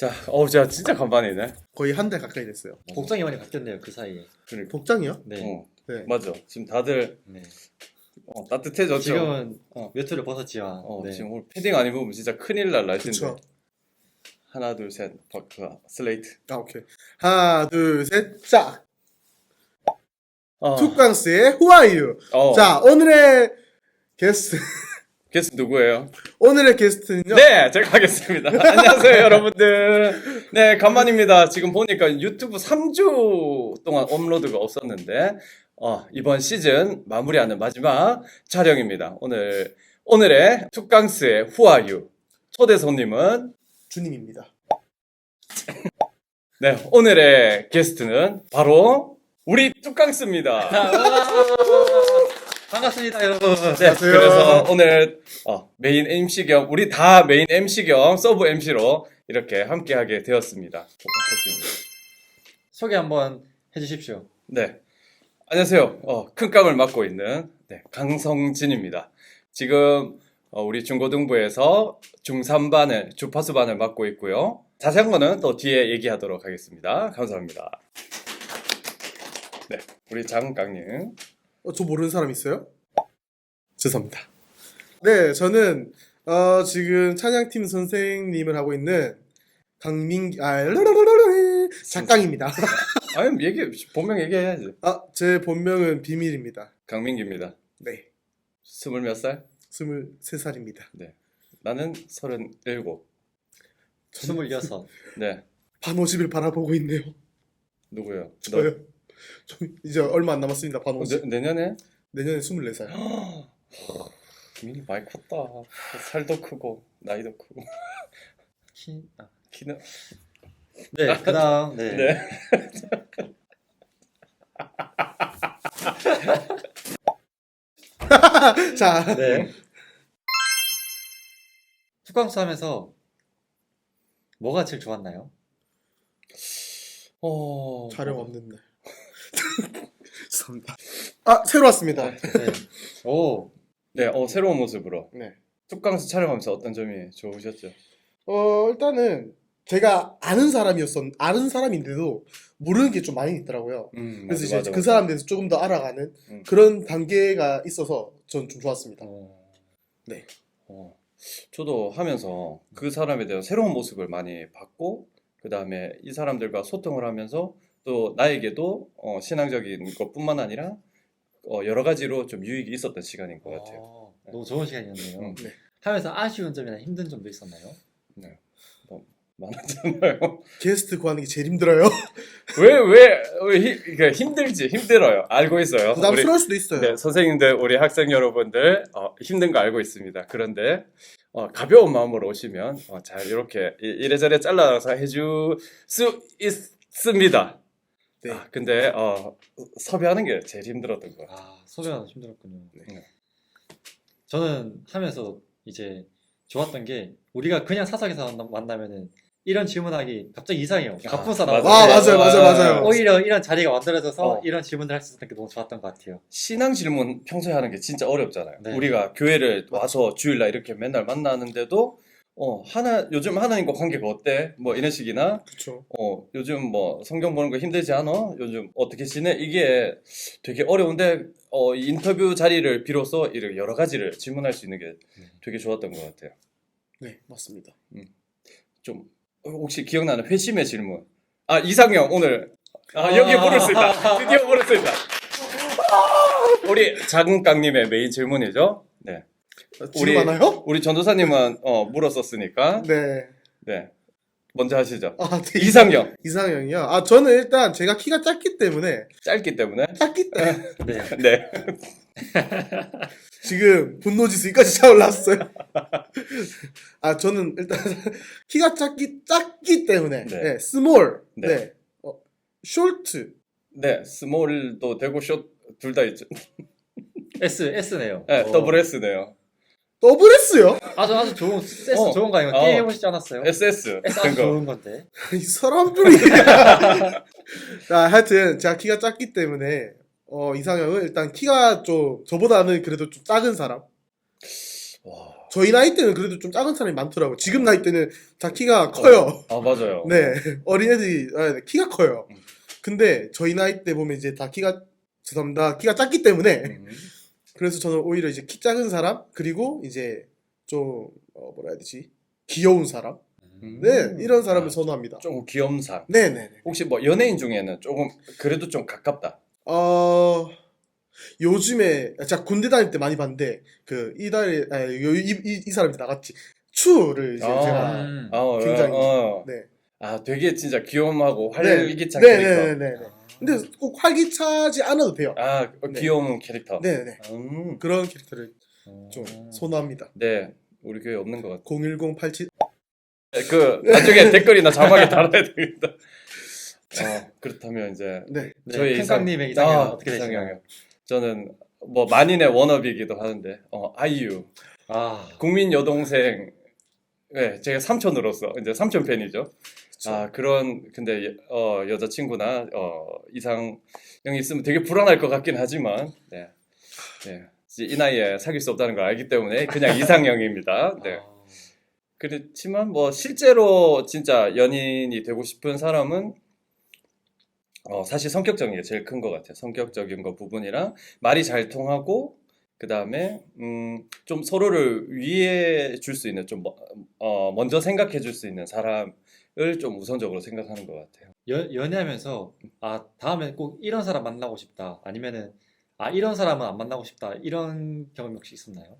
자, 제가 진짜 간만이네. 거의 한 달 가까이 됐어요. 복장이 많이 바뀌었네요, 그 사이에. 그러니까. 복장이요? 네. 네. 맞아. 지금 다들 네. 따뜻해졌죠. 지금은 어. 외투를 벗었지만. 네. 지금 오늘 패딩 안 입으면 진짜 큰일 날 날씨인데. 그쵸. 하나, 둘, 셋. 슬레이트. 아, 오케이. 하나, 둘, 셋, 짝! 어. 투깡스의 Who are you? 자, 오늘의 게스트. 게스트 누구예요? 오늘의 게스트는요. 네, 제가 하겠습니다. 안녕하세요, 여러분들. 네, 간만입니다. 지금 보니까 유튜브 3주 동안 업로드가 없었는데, 이번 시즌 마무리하는 마지막 촬영입니다. 오늘의 투깡스의 Who are you? 초대 손님은, 주님입니다. 네, 오늘의 게스트는 바로 우리 투깡스입니다. 반갑습니다, 여러분. 네, 안녕하세요. 그래서 오늘 메인 MC 겸 우리 다 메인 MC 겸 서브 MC로 이렇게 함께하게 되었습니다. 소개 한번 해주십시오. 네, 안녕하세요. 큰 깡을 맡고 있는 강성진입니다. 지금 우리 중고등부에서 중3반을 주파수반을 맡고 있고요. 자세한 거는 또 뒤에 얘기하도록 하겠습니다. 감사합니다. 네, 우리 장깡님. 저 모르는 사람 있어요? 죄송합니다. 네, 저는 지금 찬양팀 선생님을 하고 있는 작강입니다. 아니 본명 얘기해야지. 제 본명은 비밀입니다. 강민기입니다. 네, 20 몇 살? 23살입니다. 네. 나는 37. 26. 네. 반 50일 바라보고 있네요. 누구요? 저요. 저 이제 얼마 안 남았습니다. 반 50. 내년에? 내년에 24살. 민이 많이 컸다. 살도 크고 나이도 크고. 키는 네, 그 다음. 네. 네. 자, 네. 투광수 하면서 뭐가 제일 좋았나요? 촬영 없는 날. 죄송합니다. 새로 왔습니다. 네. 오. 네, 새로운 모습으로. 네. 툭강수 촬영하면서 어떤 점이 좋으셨죠? 일단은 제가 아는 사람인데도 모르는 게 좀 많이 있더라고요. 그래서 이제 그 사람에 대해서 조금 더 알아가는 그런 단계가 있어서 전 좀 좋았습니다. 네. 저도 하면서 그 사람에 대한 새로운 모습을 많이 봤고, 그 다음에 이 사람들과 소통을 하면서 또 나에게도 신앙적인 것뿐만 아니라 여러 가지로 좀 유익이 있었던 시간인 것 같아요. 너무 좋은 시간이었네요. 네. 하면서 아쉬운 점이나 힘든 점도 있었나요? 네. 많았잖아요. 게스트 구하는 게 제일 힘들어요. 그러니까 힘들어요. 알고 있어요. 부담스러울 수도 있어요. 네, 선생님들, 우리 학생 여러분들 힘든 거 알고 있습니다. 그런데 가벼운 마음으로 오시면 잘 이렇게 이래저래 잘라서 해줄 수 있습니다. 네. 근데 섭외하는 게 제일 힘들었던 것 같아요. 소개가 힘들었군요. 네. 저는 하면서 이제 좋았던 게 우리가 그냥 사석에서 만나면은 이런 질문하기 갑자기 이상해요. 갑분싸 나오고. 맞아요. 오히려 이런 자리가 만들어져서 이런 질문들 할 수 있었던 게 너무 좋았던 것 같아요. 신앙 질문 평소에 하는 게 진짜 어렵잖아요. 네. 우리가 교회를 와서 주일날 이렇게 맨날 만나는데도 요즘 하나님과 관계가 어때? 뭐 이런 식이나 그렇죠. 요즘 뭐 성경 보는 거 힘들지 않아? 요즘 어떻게 지내? 이게 되게 어려운데 이 인터뷰 자리를 빌어서 이렇게 여러 가지를 질문할 수 있는 게 되게 좋았던 것 같아요. 네, 맞습니다. 좀 혹시 기억나는 회심의 질문? 이상형 오늘 여기 부를 수 있다. 드디어 부를 수 있다. 우리 작은깡님의 메인 질문이죠. 네. 질문하나요? 우리 전도사님은 물었었으니까. 네. 먼저 하시죠. 네. 이상형. 이상형이요? 저는 일단 제가 키가 작기 때문에. 네. 지금 분노지수까지 차올랐어요. 저는 일단 키가 작기 때문에. 네. 스몰. 네. 네. 숄트. 네, 스몰도 되고 숏 둘 다 있죠. S네요. 네, 더블 S네요. 더블 S요? 아주 좋은 S 좋은 거 아니에요? 게임 해보시지 않았어요? SS. S 아주 좋은 건데. 이 사람들이. 하여튼 제가 키가 작기 때문에 이상형은 일단 키가 좀 저보다는 그래도 좀 작은 사람. 와, 저희 나이 때는 그래도 좀 작은 사람이 많더라고요. 지금 나이 때는 다 키가 커요. 아, 맞아요. 네, 어린애들이 키가 커요. 음. 근데 저희 나이 때 보면 이제 다 죄송합니다. 키가 작기 때문에 음. 그래서 저는 오히려 이제 키 작은 사람 그리고 이제 좀 뭐라 해야 되지? 귀여운 사람. 네, 이런 사람을 아, 선호합니다. 조금 귀염상. 네네네. 혹시 뭐 연예인 중에는 조금 그래도 좀 가깝다. 요즘에 제가 군대 다닐 때 많이 봤는데 그 이달에 이 사람이 나갔지. 추를 이제 제가 굉장히 네. 아, 되게 진짜 귀염하고 네. 활기찬 캐릭터. 네네네네. 근데 꼭 활기차지 않아도 돼요. 아, 네. 귀여운 캐릭터. 네네. 그런 캐릭터를 좀 선호합니다. 네, 우리 교회 없는 것 같아. 01087 그 나중에 댓글이나 자막에 달아야 되겠다. 그렇다면 이제 네. 저희 팽강님의 이상형 어떻게 되시나요? 이상형이요. 저는 뭐 만인의 워너비이기도 하는데 아이유 국민 여동생. 네, 제가 삼촌으로서 이제 삼촌 팬이죠. 그쵸. 아, 그런 근데 여자친구나 이상형이 있으면 되게 불안할 것 같긴 하지만 네. 이제 이 나이에 사귈 수 없다는 걸 알기 때문에 그냥 이상형입니다. 네. 그렇지만 뭐 실제로 진짜 연인이 되고 싶은 사람은 사실 성격적인 게 제일 큰 것 같아요. 성격적인 거 부분이랑 말이 잘 통하고 그 다음에 좀 서로를 위해 줄 수 있는 좀 먼저 생각해 줄 수 있는 사람을 좀 우선적으로 생각하는 것 같아요. 연애하면서 다음에 꼭 이런 사람 만나고 싶다 아니면은 이런 사람은 안 만나고 싶다 이런 경험이 혹시 있었나요?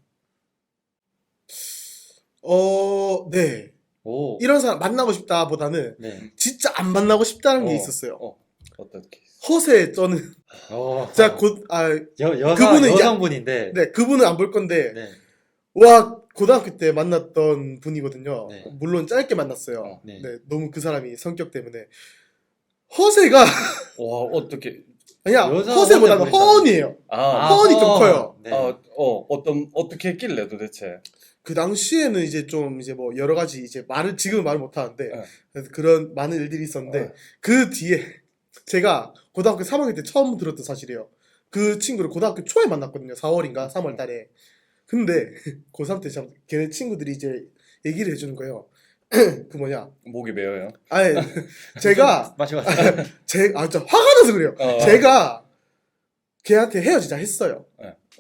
네. 오. 이런 사람 만나고 싶다보다는 네. 진짜 안 만나고 싶다는 게 있었어요. 어떻게? 허세 저는 제가 그분은 여성분인데 네, 그분은 안 볼 건데 네. 와 고등학교 때 만났던 분이거든요. 네. 물론 짧게 만났어요. 네. 네, 너무 그 사람이 성격 때문에 허세가 와, 어떻게? 그냥 여자 허세보다는 허세 허언이에요. 허언이 좀 커요. 네. 어떻게 했길래 도대체? 그 당시에는 이제 좀 이제 뭐 여러 가지 이제 지금은 말을 못 하는데 그런 많은 일들이 있었는데 그 뒤에 제가 고등학교 3학년 때 처음 들었던 사실이에요. 그 친구를 고등학교 초에 만났거든요. 4월인가 3월 달에. 근데 고3 때 걔네 친구들이 이제 얘기를 해주는 거예요. 그 뭐냐. 목이 메어요. 아니, 제가, 마시고 진짜 화가 나서 그래요. 제가 걔한테 헤어지자 했어요.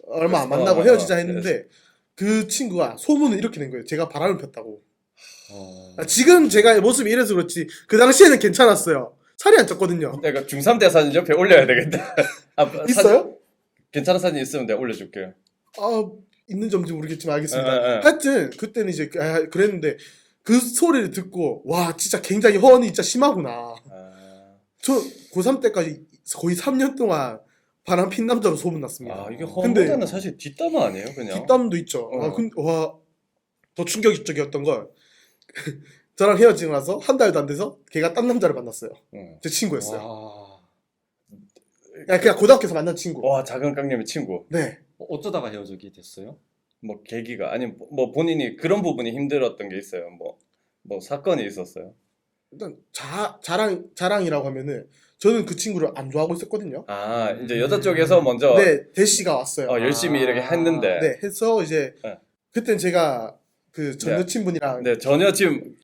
얼마 안 만나고 헤어지자 했는데 그 친구가 소문을 이렇게 낸 거예요. 제가 바람을 폈다고. 지금 제가 모습이 이래서 그렇지 그 당시에는 괜찮았어요. 살이 안 쪘거든요. 내가 중3 때 사진 옆에 올려야 되겠다. 있어요? 괜찮은 사진 있으면 내가 올려줄게요. 있는지 없는지 모르겠지만 알겠습니다. 하여튼 그때는 이제 그랬는데 그 소리를 듣고 와 진짜 굉장히 허언이 진짜 심하구나. 저 고3 때까지 거의 3년 동안 바람 핀 남자로 소문났습니다. 이게 허언보다는 사실 뒷담 아니에요, 그냥? 뒷담도 있죠. 더 충격적이었던 걸 저랑 헤어지고 나서 한 달도 안 돼서 걔가 딴 남자를 만났어요. 제 친구였어요. 그냥 고등학교에서 만난 친구. 와, 작은 깡님의 친구. 네. 어쩌다가 헤어지게 됐어요? 뭐 계기가 아니 뭐 본인이 그런 부분이 힘들었던 게 있어요. 뭐 사건이 있었어요. 일단 자랑이라고 하면은 저는 그 친구를 안 좋아하고 있었거든요. 이제 여자 쪽에서 먼저 네, 대시가 왔어요. 열심히 이렇게 했는데. 네, 해서 이제 그땐 제가 그 전 여친분이랑 전혀 지금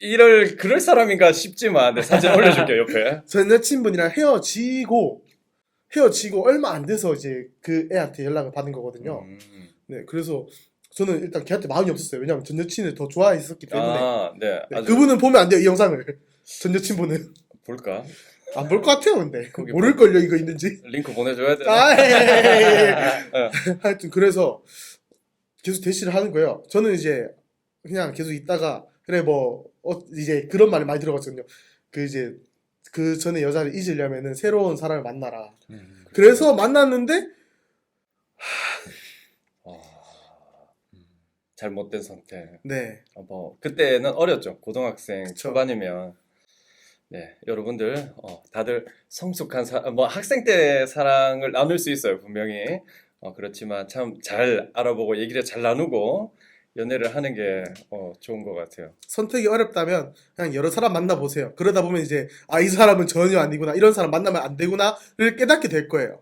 그럴 사람인가 싶지만 사진 올려줄게요 옆에. 전 여친분이랑 헤어지고 얼마 안 돼서 이제 그 애한테 연락을 받은 거거든요. 네, 그래서 저는 일단 걔한테 마음이 없었어요. 왜냐면 전 여친을 더 좋아했었기 때문에. 네. 그분은 보면 안 돼요, 이 영상을. 전 여친분은. 볼까? 안 볼 것 같아요, 근데. 모를걸요, 이거 있는지. 링크 보내줘야 돼. 하여튼, 그래서 계속 대시를 하는 거예요. 저는 이제 그냥 계속 있다가, 그래, 이제 그런 말을 많이 들어봤거든요. 그 전에 여자를 잊으려면은 새로운 사람을 만나라. 그래서 만났는데, 잘못된 선택. 네. 그때는 어렸죠. 고등학생 그쵸. 초반이면. 네, 여러분들 다들 성숙한 학생 때 사랑을 나눌 수 있어요, 분명히. 그렇지만 참 잘 알아보고 얘기를 잘 나누고 연애를 하는 게 좋은 것 같아요. 선택이 어렵다면 그냥 여러 사람 만나보세요. 그러다 보면 이제 이 사람은 전혀 아니구나, 이런 사람 만나면 안 되구나를 깨닫게 될 거예요.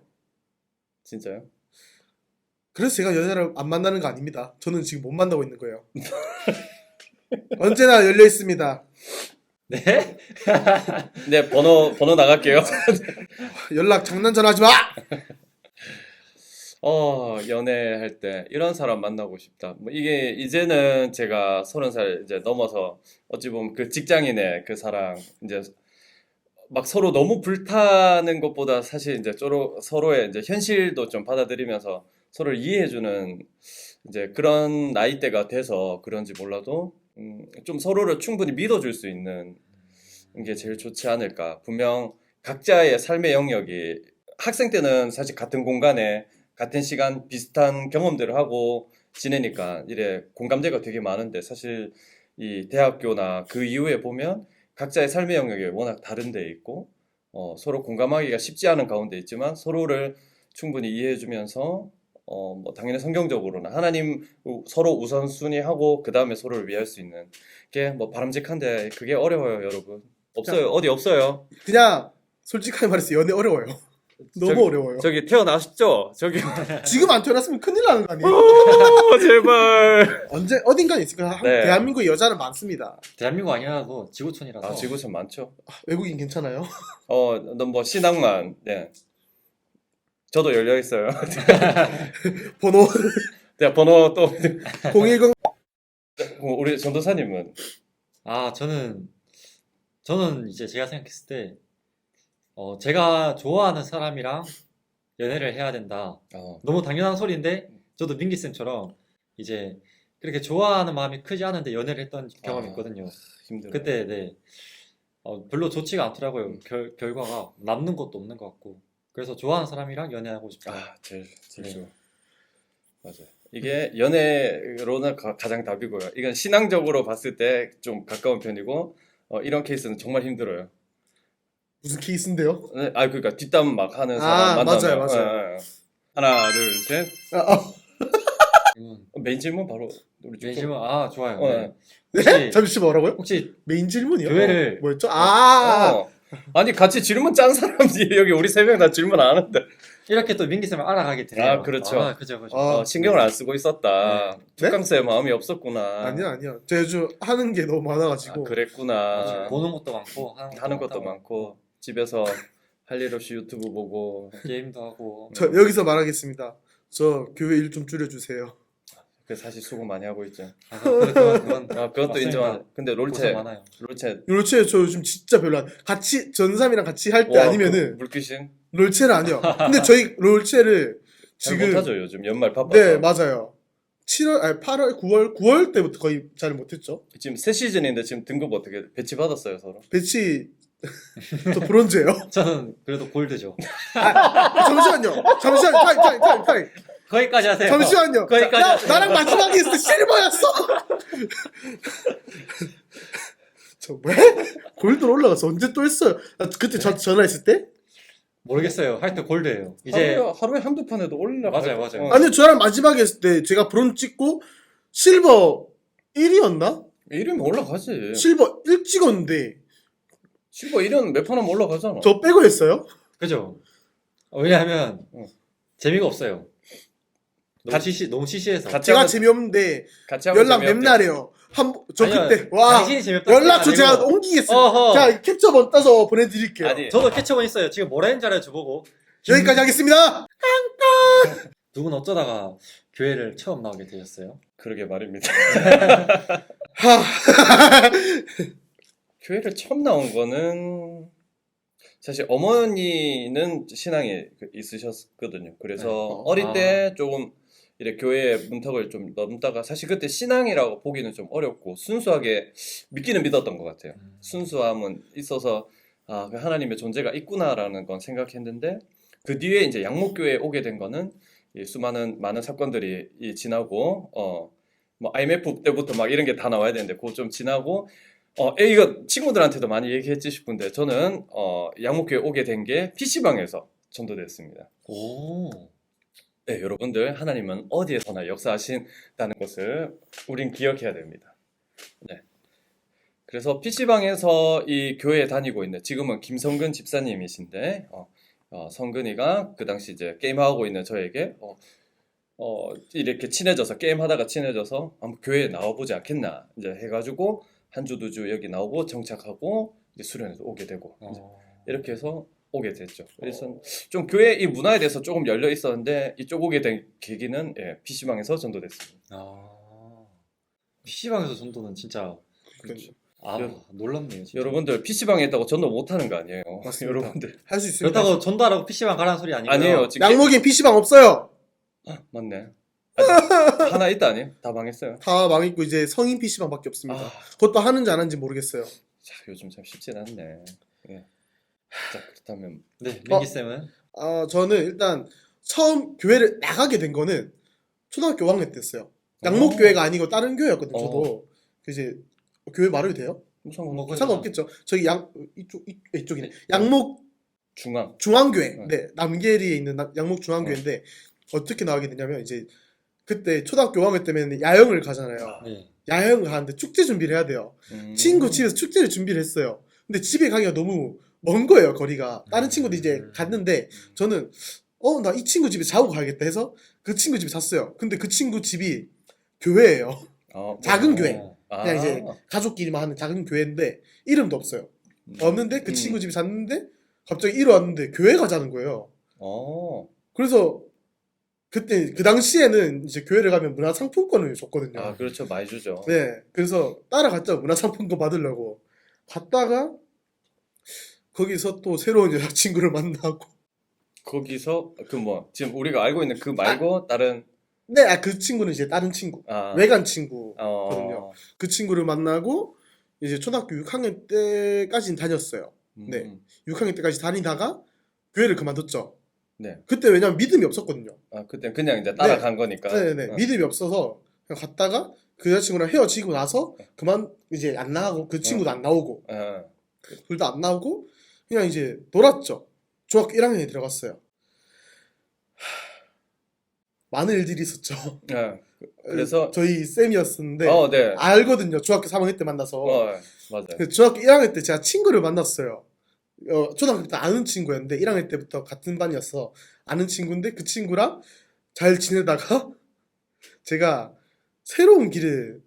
진짜요? 그래서 제가 여자를 안 만나는 거 아닙니다. 저는 지금 못 만나고 있는 거예요. 언제나 열려 있습니다. 네? 네, 번호 나갈게요. 연락 장난 전화하지 마. 연애할 때 이런 사람 만나고 싶다. 뭐 이게 이제는 제가 30살 이제 넘어서 어찌 보면 그 직장인의 그 사랑 이제 막 서로 너무 불타는 것보다 사실 이제 서로의 이제 현실도 좀 받아들이면서 서로를 이해해주는 이제 그런 나이대가 돼서 그런지 몰라도 좀 서로를 충분히 믿어줄 수 있는 게 제일 좋지 않을까. 분명 각자의 삶의 영역이 학생 때는 사실 같은 공간에 같은 시간 비슷한 경험들을 하고 지내니까 이래 공감대가 되게 많은데 사실 이 대학교나 그 이후에 보면 각자의 삶의 영역이 워낙 다른 데 있고 서로 공감하기가 쉽지 않은 가운데 있지만 서로를 충분히 이해해주면서 뭐 당연히 성경적으로는 하나님 서로 우선순위하고 그 다음에 서로를 위할 수 있는 게 뭐 바람직한데 그게 어려워요, 여러분. 없어요. 어디 없어요. 그냥 솔직하게 말해서 연애 어려워요. 너무 어려워요. 저기 태어나셨죠? 저기 지금 안 태어났으면 큰일 나는 거 아니에요? 제발. 언제 어딘가 있을까? 네. 대한민국에 여자는 많습니다. 대한민국 아니라도 지구촌이라서. 아, 지구촌 많죠. 외국인 괜찮아요? 너 뭐 신앙만. 네. 저도 열려 있어요. 번호 자, 번호 또 010. 우리 전도사님은 아, 저는 이제 제가 생각했을 때, 제가 좋아하는 사람이랑 연애를 해야 된다. 너무 당연한 소리인데, 저도 민기쌤처럼 이제 그렇게 좋아하는 마음이 크지 않은데 연애를 했던 경험이 있거든요. 힘들어요. 그때, 네. 별로 좋지가 않더라고요. 결과가 남는 것도 없는 것 같고. 그래서 좋아하는 사람이랑 연애하고 싶다. 제일 네. 좋아. 맞아요. 이게 연애로는 가장 답이고요. 이건 신앙적으로 봤을 때 좀 가까운 편이고 이런 케이스는 정말 힘들어요. 무슨 케이스인데요? 네, 그러니까 뒷담 막 하는 사람 만나면 맞아요. 하나, 둘, 셋. 메인 질문 바로 우리 메인 쭉 질문, 좋아요. 네. 네. 네? 잠시 뭐라고요? 혹시 메인 질문이요? 교회를- 뭐였죠? 아니 같이 질문 짠 사람이 여기 우리 세 명 다 질문 안 하는데 이렇게 또 민기쌤을 알아가게 되네요. 그렇죠. 그죠. 신경을 안 쓰고 있었다. 네? 특강쌤 마음이 없었구나. 아니요. 제주 하는 게 너무 많아가지고. 그랬구나. 맞아요. 보는 것도 많고 하는 것도 많고 집에서 할 일 없이 유튜브 보고 게임도 하고. 저 여기서 말하겠습니다. 저 교회 일 좀 줄여주세요. 그 사실 수고 많이 하고 있죠. 그건 그것도 맞습니다. 인정하는. 근데 고생 많아요. 롤체 롤체 저 요즘 진짜 별로 안. 같이 전삼이랑 같이 할 때 아니면은 물귀신 롤체를 아니요. 근데 저희 롤체를 잘 지금 못하죠 요즘 연말 바빠서. 네 맞아요. 7월 아니 8월 9월 때부터 거의 잘 못했죠. 지금 새 시즌인데 지금 등급 어떻게 배치 받았어요 서로? 배치 저 브론즈예요. 저는 그래도 골드죠. 잠시만요. 타임. 거기까지 하세요. 잠시만요. 거기까지 나, 하세요. 나랑 마지막에 있을 때 실버였어. 저 왜? 골드로 올라가서 언제 또 했어요? 나 그때 저 전화했을 때? 모르겠어요. 하여튼 골드예요. 이제 하루에 한두 판에도 올라가. 맞아요. 아니요 저랑 마지막에 했을 때 제가 브론 찍고 실버 1이었나? 이러면 올라가지. 실버 1 찍었는데 실버 1은 몇 판 하면 올라가잖아. 저 빼고 했어요? 그죠. 왜냐하면 응. 재미가 없어요. 같이- 너무 시시해서. 같이 제가 하면 재미없는데 같이 하면 연락 재미없대. 맨날해요. 저 아니요, 그때 와 당신이 재미없다. 연락처 제가 아니고. 옮기겠습니다. 어허. 제가 캡처본 따서 보내드릴게요. 아니. 저도 캐쳐본 있어요. 지금 뭐라 했는지 알아요, 저보고. 여기까지 하겠습니다. 두 분 어쩌다가 교회를 처음 나오게 되셨어요? 그러게 말입니다. 하. 교회를 처음 나온 거는 사실 어머니는 신앙이 있으셨거든요. 그래서 네. 어릴 때 조금 이렇게 교회 문턱을 좀 넘다가 사실 그때 신앙이라고 보기는 좀 어렵고 순수하게 믿기는 믿었던 것 같아요. 순수함은 있어서 그 하나님의 존재가 있구나라는 건 생각했는데 그 뒤에 이제 양목교회에 오게 된 거는 이 많은 사건들이 지나고 뭐 IMF 때부터 막 이런 게 다 나와야 되는데 그거 좀 지나고 이거 친구들한테도 많이 얘기했지 싶은데 저는 양목교회 오게 된 게 PC방에서 전도됐습니다. 오. 네, 여러분들 하나님은 어디에서나 역사하신다는 것을 우린 기억해야 됩니다. 네. 그래서 PC방에서 이 교회에 다니고 있는 지금은 김성근 집사님이신데 성근이가 그 당시 이제 게임하고 있는 저에게 이렇게 친해져서 게임하다가 친해져서 한번 교회에 나와보지 않겠나 이제 해가지고 한 주 두 주 여기 나오고 정착하고 이제 수련회도 오게 되고 이제 이렇게 해서 오게 됐죠. 그래서 좀 교회 이 문화에 대해서 조금 열려 있었는데 이쪽 오게 된 계기는 PC방에서 전도됐습니다. PC방에서 전도는 진짜 그렇죠. 놀랍네요. 진짜. 여러분들 PC방에 있다고 전도 못하는 거 아니에요? 맞습니다. 여러분들 할 수 있습니다. 그렇다고 전도하라고 PC방 가라는 소리 아니고요. 아니에요. 지금 양목엔 PC방 없어요. 맞네. 아직 하나 있다 아니? 다 망했어요. 다 망했고 이제 성인 PC방밖에 없습니다. 아, 그것도 하는지 안 하는지 모르겠어요. 자, 요즘 참 쉽진 않네. 예. 자, 그렇다면 네, 민기쌤은? 저는 일단 처음 교회를 나가게 된 거는 초등학교 5학년 때였어요. 양목교회가 아니고 다른 교회였거든요. 저도 이제 교회 말해도 돼요? 상관없겠죠. 저기 이쪽이네. 양목 중앙교회. 네, 남계리에 있는 양목 중앙교회인데 어떻게 나가게 되냐면 이제 그때 초등학교 5학년 때면 야영을 가잖아요. 네. 야영을 가는데 축제 준비를 해야 돼요. 친구 집에서 축제를 준비를 했어요. 근데 집에 가기가 너무 먼 거예요, 거리가. 다른 친구도 이제 갔는데 저는 나 이 친구 집에 자고 가야겠다 해서 그 친구 집에 잤어요. 근데 그 친구 집이 교회예요. 작은 교회. 그냥 이제 가족끼리만 하는 작은 교회인데 이름도 없어요. 없는데 그 친구 집에 잤는데 갑자기 일어났는데 교회 가자는 거예요. 그래서 그때 그 당시에는 이제 교회를 가면 문화상품권을 줬거든요. 아, 그렇죠. 많이 주죠. 네, 그래서 따라갔죠. 문화상품권 받으려고 갔다가 거기서 또 새로운 여자친구를 만나고. 거기서 지금 우리가 알고 있는 그 말고 다른 네, 그 친구는 이제 다른 친구, 외간 친구거든요. 그 친구를 만나고 이제 초등학교 6학년 때까지는 다녔어요. 네, 6학년 때까지 다니다가 교회를 그만뒀죠. 네. 그때 왜냐면 믿음이 없었거든요. 그때 그냥 이제 따라간 거니까. 네. 믿음이 없어서 그냥 갔다가 그 여자친구랑 헤어지고 나서 그만 이제 안 나가고 그 친구도 안 나오고 둘 다 안 나오고 그냥 이제 놀았죠. 중학교 1학년에 들어갔어요. 많은 일들이 있었죠. 그래서 저희 쌤이었었는데 네. 알거든요. 중학교 3학년 때 만나서. 맞아요. 중학교 1학년 때 제가 친구를 만났어요. 초등학교 때 아는 친구였는데 1학년 때부터 같은 반이었어. 아는 친구인데 그 친구랑 잘 지내다가 제가 새로운 길을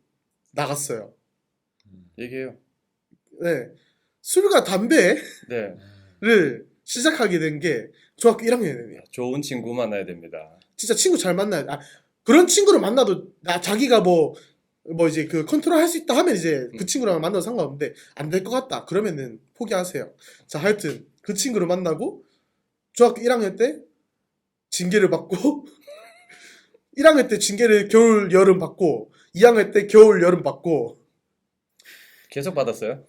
나갔어요. 얘기해요. 네. 술과 담배를 네. 시작하게 된 게 중학교 1학년이에요. 좋은 친구 만나야 됩니다. 진짜 친구 잘 만나야 돼. 그런 친구를 만나도 자기가 뭐 이제 그 컨트롤 할 수 있다 하면 이제 그 친구랑 만나도 상관없는데 안 될 것 같다. 그러면은 포기하세요. 자, 하여튼 그 친구를 만나고 중학교 1학년 때 징계를 받고 1학년 때 징계를 겨울 여름 받고 2학년 때 겨울 여름 받고 계속 받았어요?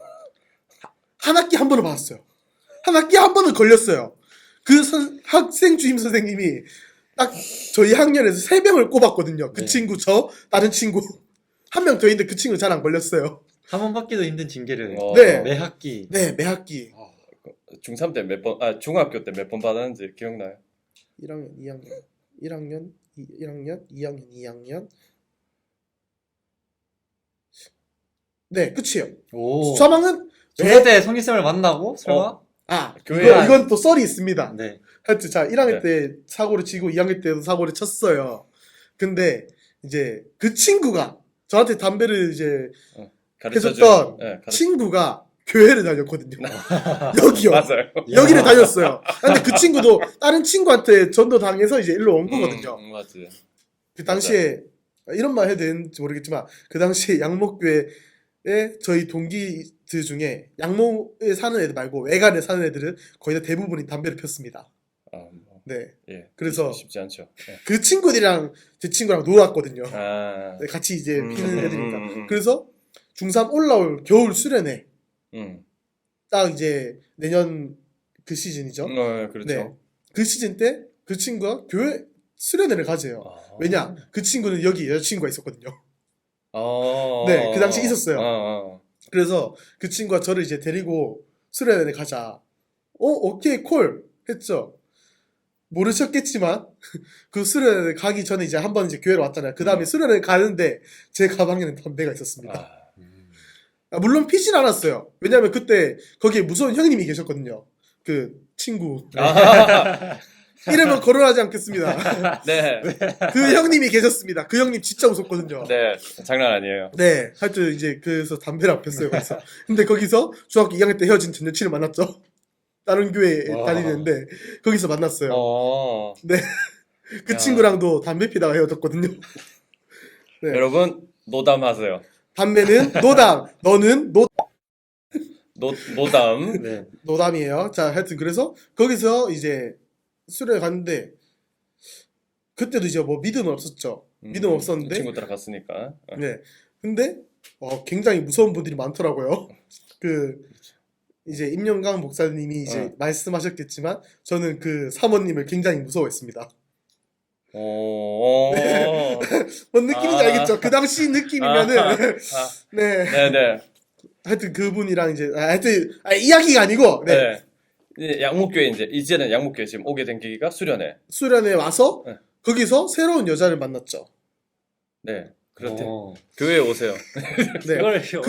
한 학기 한 번은 받았어요. 한 학기 한 번은 걸렸어요. 그 학생 주임 선생님이 딱 저희 학년에서 3명을 꼽았거든요. 그 친구, 다른 친구. 한 명 더 있는데 그 친구 잘 안 걸렸어요. 한 번 받기도 힘든 징계를 네. 매 학기. 네, 매 학기. 중3 때 중학교 때 몇 번 받았는지 기억나요? 1학년, 2학년, 1학년, 1학년, 2학년, 2학년. 네, 끝이에요. 오. 3학년 중学때 성기쌤을 만나고 설마? 이건 또 썰이 있습니다. 네. 하여튼 자 1학년 때 사고를 치고 2학년 때도 사고를 쳤어요. 근데 이제 그 친구가 저한테 담배를 이제 해줬던 친구가 교회를 다녔거든요. 여기요. 맞아요. 여기를 다녔어요. 근데 그 친구도 다른 친구한테 전도 당해서 이제 일로 온 거거든요. 맞지. 그 당시에 이런 말 해도 되는지 모르겠지만 그 당시에 양목교회에 저희 동기들 중에 양목에 사는 애들 말고 외관에 사는 애들은 거의 다 대부분이 담배를 폈습니다. 네. 예. 그래서 쉽지 않죠. 그 친구들이랑 제 친구랑 놀았거든요. 네, 같이 이제 피는 애들이니까. 그래서 중3 올라올 겨울 수련회. 딱 이제 내년 그 시즌이죠. 그렇죠. 네. 그 시즌 때 그 친구가 교회 수련회를 가져요. 왜냐? 그 친구는 여기 여자친구가 있었거든요. 네, 그 당시 있었어요. 그래서 그 친구가 저를 이제 데리고 수련회를 가자. 오케이, 콜 했죠. 모르셨겠지만 그 수련회 가기 전에 이제 한번 이제 교회로 왔잖아요. 그 다음에 수련회 가는데 제 가방에는 담배가 있었습니다. 물론 피진 않았어요. 왜냐면 그때 거기에 무서운 형님이 계셨거든요. 그 친구. 이름은 거론하지 않겠습니다. 네. 그 형님이 계셨습니다. 그 형님 진짜 무섭거든요. 네. 장난 아니에요. 네, 하여튼 이제 그래서 담배를 안 폈어요. 거기서. 근데 거기서 중학교 2학년 때 헤어진 전 여친을 만났죠. 다른 교회에 와. 다니는데 거기서 만났어요. 어. 그 야. 친구랑도 담배 피다가 헤어졌거든요. 네. 여러분 노담하세요. 담배는 노담, 너는 노담. 네. 노담이에요. 자, 하여튼 그래서 거기서 이제 수련회 갔는데 그때도 이제 뭐 믿음은 없었죠. 믿음 없었는데 친구 따라갔으니까. 네. 근데 굉장히 무서운 분들이 많더라고요. 그 이제 임영강 목사님이 이제 말씀하셨겠지만 저는 그 사모님을 굉장히 무서워했습니다. 오. 뭔 느낌인지 아. 알겠죠? 그 당시 느낌이면은 네. 네네. 하여튼 그분이랑 이제 하여튼 이야기가 아니고 네. 네. 이제 양목교회 이제는 양목교회 지금 오게 된 계기가 수련회. 수련회 와서 네. 거기서 새로운 여자를 만났죠. 네. 그렇대. 어. 교회에 오세요. 네. 그걸 어떻게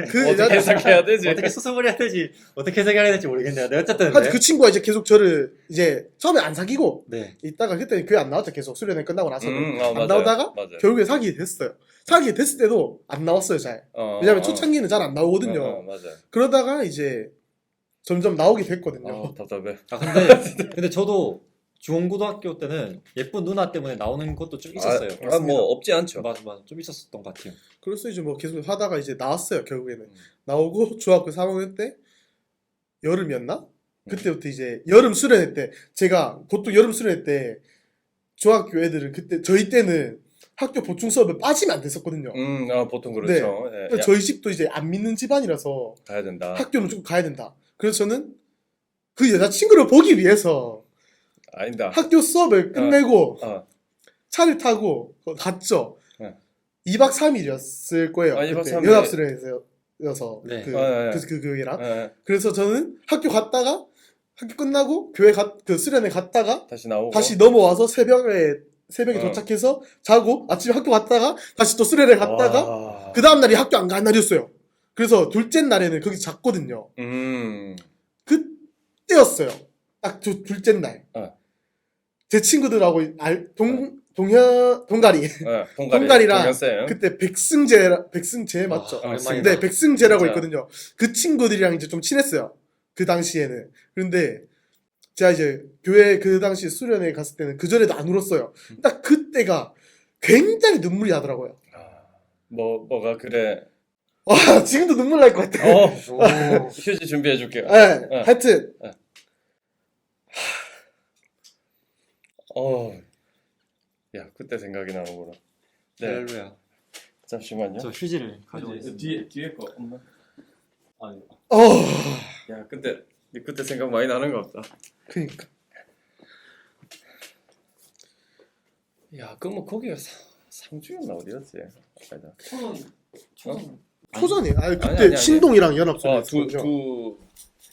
그 어떻게 여자 해석해야 되지? 어떻게 수습을 해야 되지? 어떻게 해석해야 될지 모르겠네요. 네, 어쨌든 하여튼 그 친구가 이제 계속 저를 이제 처음에 안 사귀고 네. 있다가 그때 교회 안 나왔죠. 계속 수련회 끝나고 나서는 안 맞아요. 나오다가 맞아요. 결국에 사귀게 됐어요. 사귀게 됐을 때도 안 나왔어요, 잘. 왜냐면 초창기는 잘 안 나오거든요. 맞아요. 그러다가 이제 점점 나오게 됐거든요. 답답해. 아 근데 저도 중고등학교 때는 예쁜 누나 때문에 나오는 것도 좀 있었어요. 뭐 없지 않죠. 맞아 좀 있었던 것 같아요. 그래서 이제 뭐 계속 하다가 이제 나왔어요, 결국에는. 나오고 중학교 3학년 때 여름이었나? 그때부터 이제 여름 수련회 때 제가 보통 여름 수련회 때 중학교 애들은 그때 저희 때는 학교 보충 수업에 빠지면 안 됐었거든요. 보통 그렇죠. 네. 저희 집도 이제 안 믿는 집안이라서 가야 된다. 학교는 좀 가야 된다. 그래서 저는 그 여자친구를 보기 위해서 아니다. 학교 수업을 끝내고 어. 차를 타고 갔죠. 네. 2박 3일이었을 거예요. 2박 그때 3일. 연합수련회여서 네. 그 교회랑. 네. 그래서 저는 학교 갔다가 학교 끝나고 그 수련회 갔다가 다시 나오고. 다시 넘어와서 새벽에 어. 도착해서 자고 아침에 학교 갔다가 다시 또 수련회 갔다가 와. 그 다음 날이 학교 안 간 날이었어요. 그래서 둘째 날에는 거기 잤거든요. 그때였어요. 딱 둘째 날. 제 친구들하고 동가리. 동가리랑 동현쌤. 그때 백승재 맞죠? 오랜만이다. 네, 백승재라고 진짜. 있거든요. 그 친구들이랑 이제 좀 친했어요. 그 당시에는. 그런데 제가 이제 교회 그 당시 수련회 갔을 때는 그 전에도 안 울었어요. 딱 그때가 굉장히 눈물이 나더라고요. 뭐가 그래. 와, 지금도 눈물 날 것 같아요. 오. 휴지 준비해 줄게요. 네, 하여튼 야, 그때 생각이 나는구나. 네. 할렐루야. 잠시만요. 저 휴지를 가져오겠습니다. 뒤에 거 없나? 아니. 어, 야, 그때 생각 많이 나는 것 같다. 그니까 야, 그럼 거기가 상주였나 어디였지? 아니다. 초전이에요. 아니 그때 아니. 신동이랑 연합수련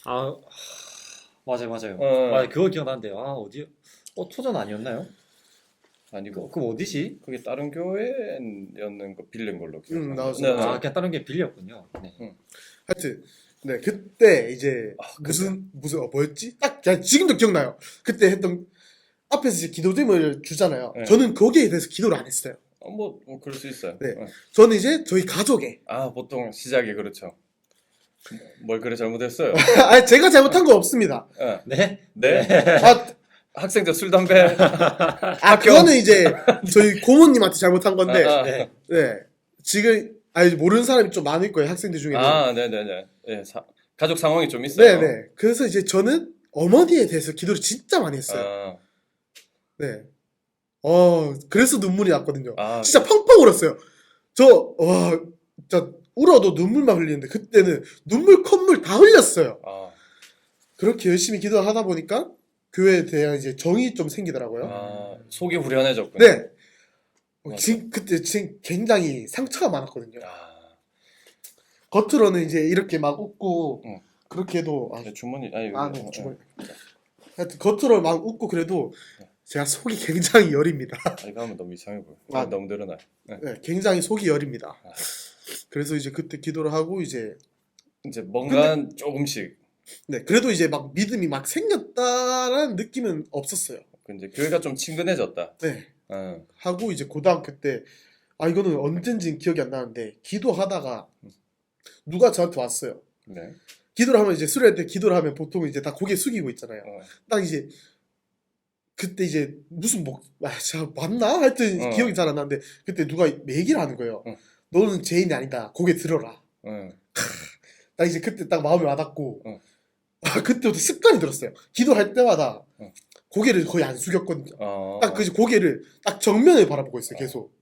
아 맞아요. 어. 그거 기억나는데요. 아 어디? 토전 아니었나요? 아니고 그럼 어디지? 그게 다른 교회였는 거 빌린 걸로 기억나. 나왔어요. 아 그냥 다른 게 빌렸군요. 네. 하여튼 네 그때 이제 무슨 뭐였지? 딱 그냥 지금도 기억나요. 그때 했던 앞에서 이제 기도됨을 주잖아요. 네. 저는 거기에 대해서 기도를 안 했어요. 뭐 그럴 수 있어요. 네. 저는 이제 저희 가족에 보통 시작이 그렇죠. 뭘 그래 잘못했어요? 아니 제가 잘못한 거 없습니다. 네? 네. 아, 학생들 술 담배. 그거는 이제 저희 고모님한테 잘못한 건데 네. 네 지금 모르는 사람이 좀 많을 거예요 학생들 중에는. 네네네. 예, 가족 상황이 좀 있어요. 네네. 그래서 이제 저는 어머니에 대해서 기도를 진짜 많이 했어요. 네. 그래서 눈물이 났거든요. 진짜 펑펑 울었어요. 진짜 울어도 눈물만 흘리는데 그때는 눈물 콧물 다 흘렸어요. 그렇게 열심히 기도를 하다 보니까 교회에 대한 이제 정이 좀 생기더라고요. 속이 후련해졌군요. 네. 그때 굉장히 상처가 많았거든요. 겉으로는 이제 이렇게 막 웃고 그렇게 해도 주머니 네, 주머니. 하여튼 겉으로 막 웃고 그래도 제가 속이 굉장히 여립니다. 이거 하면 너무 이상해 보여. 너무 늘어나. 네, 굉장히 속이 여립니다. 그래서 이제 그때 기도를 하고 이제 뭔가 조금씩. 네, 그래도 이제 막 믿음이 막 생겼다라는 느낌은 없었어요. 근데 교회가 좀 친근해졌다. 네. 어. 하고 이제 고등학교 때, 이거는 언젠지 기억이 안 나는데, 기도하다가 누가 저한테 왔어요. 네. 기도를 하면 이제 수련회 때 기도를 하면 보통 이제 다 고개 숙이고 있잖아요. 딱 이제 그때 이제 무슨 진짜 맞나? 하여튼 기억이 잘 안 나는데 그때 누가 얘기를 하는 거예요. 너는 죄인이 아니다. 고개 들어라. 나 이제 그때 딱 마음이 와닿고 그때부터 습관이 들었어요. 기도할 때마다 고개를 거의 안 숙였거든요. 딱 그 고개를 딱 정면을 바라보고 있어요. 계속.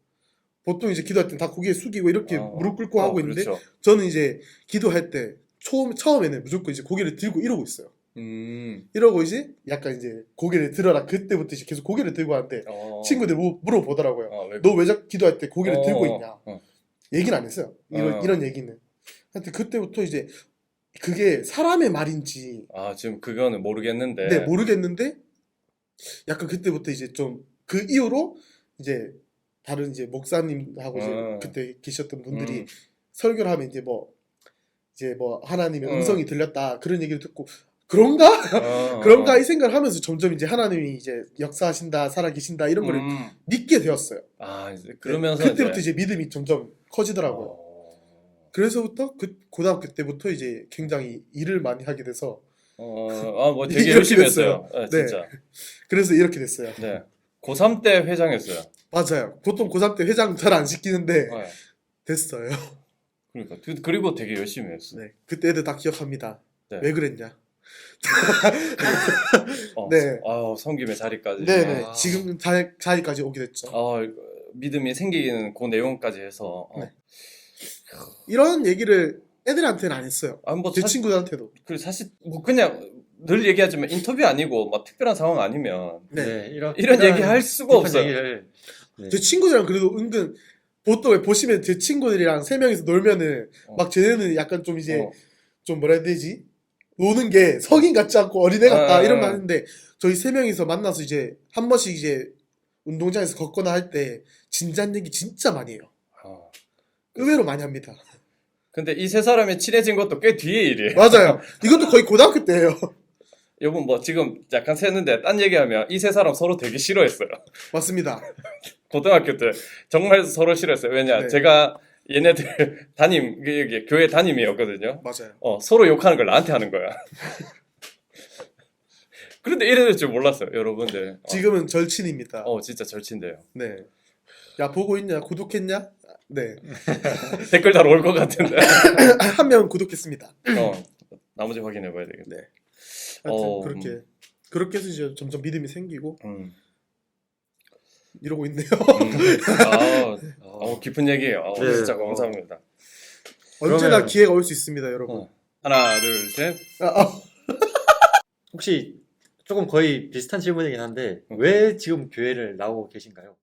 보통 이제 기도할 땐 다 고개 숙이고 이렇게 무릎 꿇고 하고 있는데 그렇죠. 저는 이제 기도할 때 처음에는 무조건 이제 고개를 들고 이러고 있어요. 이러고 이제 약간 이제 고개를 들어라. 그때부터 이제 계속 고개를 들고 하는데 친구들이 물어보더라고요. 너 왜 기도할 때 고개를 들고 있냐? 얘기는 안 했어요. 이런 얘기는. 하여튼 그때부터 이제 그게 사람의 말인지 지금 그거는 모르겠는데. 네, 모르겠는데 약간 그때부터 이제 좀 그 이후로 이제 다른 이제 목사님하고 이제 그때 계셨던 분들이 설교를 하면 이제 뭐 하나님의 음성이 들렸다 그런 얘기를 듣고 그런가? 그런가 이 생각을 하면서 점점 이제 하나님이 이제 역사하신다, 살아계신다 이런 거를 믿게 되었어요. 이제 그러면서 그때부터 이제 믿음이 점점 커지더라고요. 그래서부터 고등학교 때부터 이제 굉장히 일을 많이 하게 돼서 뭐 되게 열심히 했어요. 진짜. 네. 그래서 이렇게 됐어요. 네. 고3 때 회장했어요. 맞아요. 보통 고3 때 회장 잘 안 시키는데 됐어요. 그러니까 그리고 되게 열심히 했어. 네. 그때 애들 다 기억합니다. 네. 왜 그랬냐? 네. 성김의 자리까지. 네네. 지금 자리까지 오게 됐죠. 믿음이 생기는 그 내용까지 해서. 네. 이런 얘기를 애들한테는 안 했어요. 제 친구들한테도. 그리고 사실 뭐 그냥 늘 얘기하지만 인터뷰 아니고 막 특별한 상황 아니면 이런 얘기 할 수가 없어요. 제 친구들이랑 그래도 은근 보통 보시면 제 친구들이랑 3명이서 놀면은 막 쟤네는 약간 좀 이제 좀 뭐라 해야 되지? 노는 게 성인 같지 않고 어린애 같다 이런 말 하는데 저희 3명이서 만나서 이제 한 번씩 이제 운동장에서 걷거나 할 때 진지한 얘기 진짜 많이 해요. 의외로 많이 합니다. 근데 이 세 사람이 친해진 것도 꽤 뒤의 일이에요. 맞아요. 이것도 거의 고등학교 때예요. 여러분 뭐 지금 약간 새는데 딴 얘기하면 이 세 사람 서로 되게 싫어했어요. 맞습니다. 고등학교 때 정말 서로 싫어했어요. 왜냐 네. 제가 얘네들 여기 교회 담임이었거든요. 맞아요. 서로 욕하는 걸 나한테 하는 거야. 그런데 이래 될 줄 몰랐어요, 여러분들. 지금은 절친입니다. 진짜 절친데요. 네. 야 보고 있냐? 구독했냐? 네. 댓글 달 올 것 같은데. 한 명 구독했습니다. 나머지 확인해봐야 되겠네. 네. 하여튼 그렇게 해서 이제 점점 믿음이 생기고 이러고 있네요. 깊은 얘기예요. 네. 진짜 감사합니다. 언제나 그러면- 기회가 올 수 있습니다, 여러분. 하나, 둘, 셋. 혹시 조금 거의 비슷한 질문이긴 한데 왜 지금 교회를 나오고 계신가요?